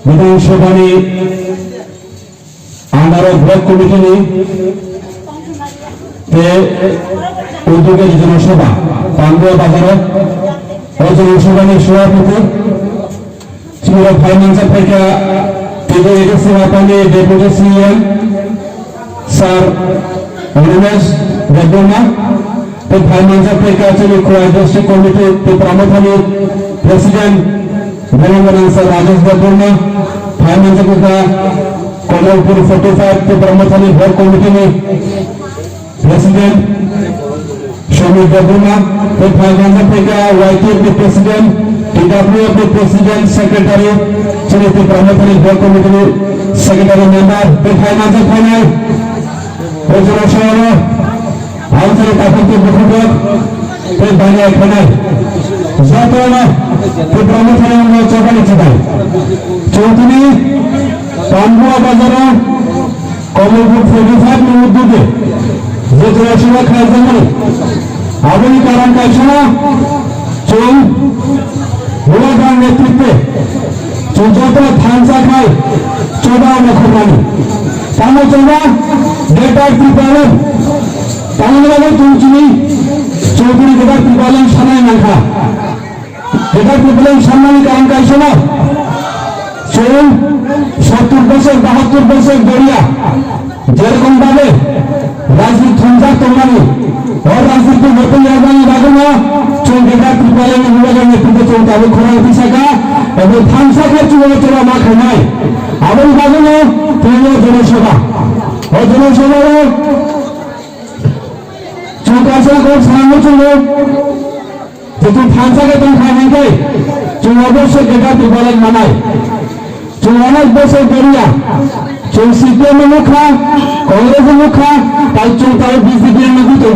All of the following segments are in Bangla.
विधानसभा आंडार ब्लॉक कमिटी उद्योगे जनसभा पांडुआ बाजार और जनसभा सभापति Shri finance Africa deputy CM sir Ramesh गद्दुमा फाइनेंस अफ्रीका डिस्ट्रिक्ट कमिटी प्रमुखानी प्रेसिडेंट मेलंगन सर राजेश गद्दुमा फाइनेंस अफ्रीका कमलपुर 45 प्रमुखानी block committee president Shomit Gabuma, the Finance Africa, YTP President, TWP President, Secretary, Chiliti Promotory Board Committee, Secretary Member, the Finance Africa, President Shara, House Tapati Bukubak, the Banya Kanai, Zatana, the Promotory of Chapanichai, Chotini, Pambua Bazara, Komulpur 45 Mudude. যে জনসভা খাইছে না আবনি কারণ কাছে না চল ভোলাগান নেতৃত্বে চৌজত থানসা খাই চোদা মুখমানি তামো চোদা ডেটার ত্রিপালন তামিলনাড়ু তুলচিনি চৌধুরী ডেটার ত্রিপালন সানাই নাখা ডেটার ত্রিপালন সম্মানী কারণ কাছে না চল 70 বছর 72 বছর গড়িয়া যেরকম ভাবে राजनीति थंजा तोमानी और राजनीति नतुन राजधानी बागुना चोंगेगा त्रिपालन विभाग नेतृत्व चोंताबो खोरा दिशाका एबं थांसाखा चुवा चुवा मा खानाय आबन बागुना तेनो जनसभा और जनसभा चौकासा को सामने चलो जेतु थांसाके तुम खाने के चुनाव से गेगा त्रिपालन मानाय चुनाव बसे गरिया सीपीएम मुखा कांग्रेस मुखा ताई बीजेपी में तो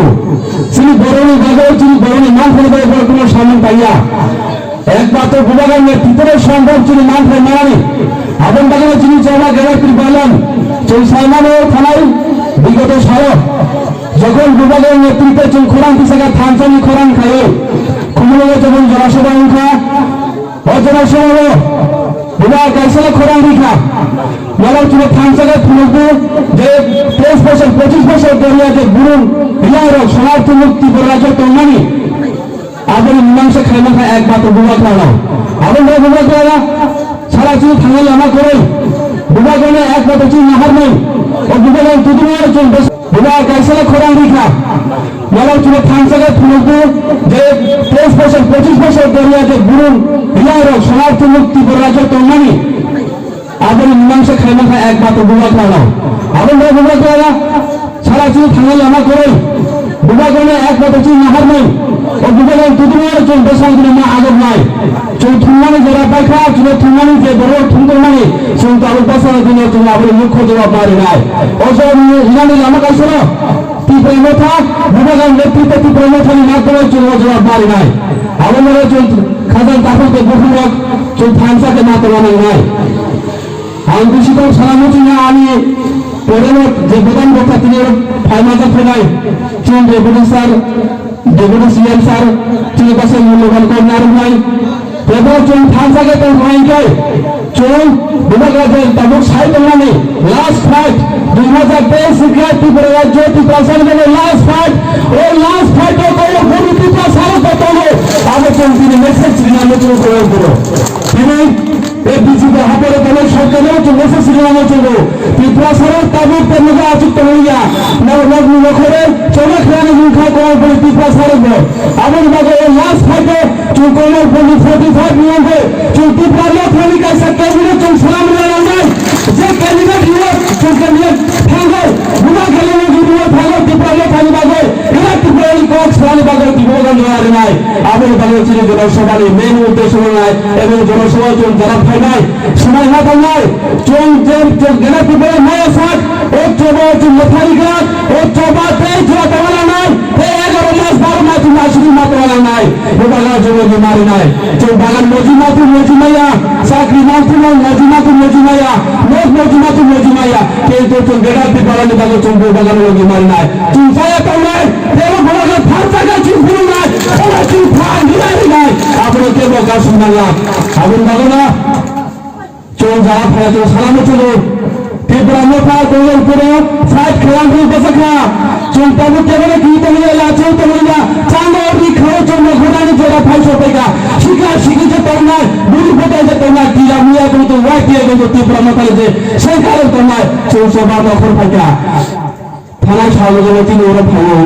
श्री बरौनी गगन श्री बरौनी मान फल को शामिल पाइया एक बात तो विभाग में कितने संभव श्री मान फल मानी आबन बागन श्री चौमा गेरा त्रिपालन चौसामान थानाई विगत साल যখন বিভাগের নেতৃত্বে চুল খোরান দিশাকা থানসানি খোরান খায় কুমুলে যখন জনসভা মুখা অজনসভা বিভাগ কাইসলা খোরান দিখা বলা চুলে থানসাকে ফুলবে যে 23 বছর 25 বছর ধরে যে গুরুন হিলার সমাজ মুক্তি বরাজ তোমানি আবার মীমাংসা খাইনা খা একমাত্র বিভাগ লাগাও আবার বিভাগ লাগা সারা চুল থানাই আমা করে বিভাগনে একমাত্র চুল নাহার নাই ও বিভাগের দুদিনের চুল বিভাগ কাইসলা খোরান দিখা বলা চুলে থানসাকে ফুলবে যে 23 বছর 25 বছর ধরে যে গুরুন হিলার সমাজ মুক্তি বরাজ তোমানি আবার মীমাংসা খাইনা খা একমাত্র বিভাগ লাগাও আবার বিভাগ লাগা সারা চুল থানাই আমা করে বিভাগনে একমাত্র চুল নাহার নাই ও বিভাগের দুদিনের চুল দেশান্তরে মা আগর নাই চুল থুমানি যারা পাইখা চুল থুমানি যে বড় থুমতো মানে চুল তারু পাশার দিনে তুমি আবার মুখ্য জবাব পারি নাই ও সব ইনানি আমা কাছে না তীব্রমথা বিভাগের নেতৃত্বে তীব্রমথানি মাধ্যমে চুল জবাব পারি নাই আবার চুল খাজান তাফুকে বহুরক চুল থানসাকে মাতমানি নাই আমি বেশি করে সালামতি না আমি পরের যে প্রধান বক্তা তিনি ফাইনাল ফেনাই চুল deputy sir deputy CM sir তিনি কাছে মূল্যবান কর্নার নাই এবার চুল থানসাকে তো মাইকে চুল বিভাগের তাবুক সাইড মানে লাস্ট ফাইট 2023 শিক্ষা ত্রিপুরা রাজ্য ত্রিপুরা में लास्ट फाइट और लास्ट फाइट को पूरी ত্রিপুরা साल কত হলো আগে চুল তিনি মেসেজ সিগন্যাল চুল করে দিল তিনি এই বিজেপি হাতের দলের সরকারেও চুল মেসেজ সিগন্যাল চুল ত্রিপুরা সালের তাবুক তেমনি আচুত হইয়া নবনবী লখরে চলে খেলানো মুখা করার পরে ত্রিপুরা সালের আবার বাগে লাস্ট ফাইটে চুল কোনার পল্লী 45 নিয়মে চুল ত্রিপুরা লখরে কাছে ক্যাবিনেট চুল সালাম নাই যে ক্যাবিনেট নিয়ে চুলকে নিয়ে ভাঙো বুড়া খেলে নিয়ে ভাঙো ত্রিপুরা লখরে বাগে এরা ত্রিপুরা কক্স বাগে ত্রিপুরা নাই আবার বাগে নির্বাচনী জনসভার মেন উদ্দেশ্য নয় এবং জনসভা চুন যারা ফাইনাল সময় মাথা নয় চুন যে গেলে পিপলে নয় সাত ও চোবা চুন লথারি গাছ ও চোবাতে জোয়াতে বলা নাই এই 11 মাস 12 মাস মাসুরি মাত্র বলা নাই ও বাগান জমি মারি নাই চুন বাগান মজিমাতু মজিমাইয়া চাকরি মাতু মজিমাতু মজিমাইয়া মজিমাতু মজিমাইয়া কিন্তু চুন গেলে পিপলে বাগান চুন বাগান লগি মারি নাই চুন ছায়া কাউলাই দেব বলা ফাঁসা গাছ চুন ফুল নাই ওরা চুন ফান হিলারি নাই আপনি কে বকা শুনলাম আগুন বাগানা চুন যারা ফায়া চুন সালামে চলো ত্রিপুরা মোটা দলের উপরে সাইড খেলাম হয়ে বসে খা চুন তাবু কেবলে কি তুমি এলা চুন তুমি না চাঙ্গা অবধি খাওয়ার জন্য ঘোড়ানি জোড়া 500 টাকা শিকার শিখেছে তোমার বুড়ি ফোটাই যে তোমার দিলা মিয়া কিন্তু ওয়াই দিয়ে কিন্তু ত্রিপুরা মোটালে যে সেই কারণ তোমার চুন সবার দখল পাইকা থানায় সহযোগিতা তিনি ওরা ভালো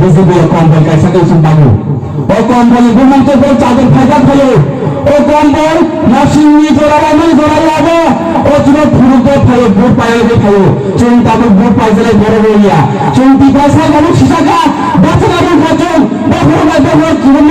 বিজেপি কম্বল কাইসা কেউ বাবু ও কম্বল ঘুমাতে পর চাদর ফাঁকা ভালো ও কম্বল নাসিং নিয়ে জোড়াবা মানে জোড়া যাবো ও তুমি ফুরুকে ভালো বুট পায়ে ভালো চুন তাদের বুট পাইছে বড় বইয়া চুন পিপাসা মানুষ শিশাকা বাচ্চা মানুষ বাচ্চা বাবু বাচ্চা জীবন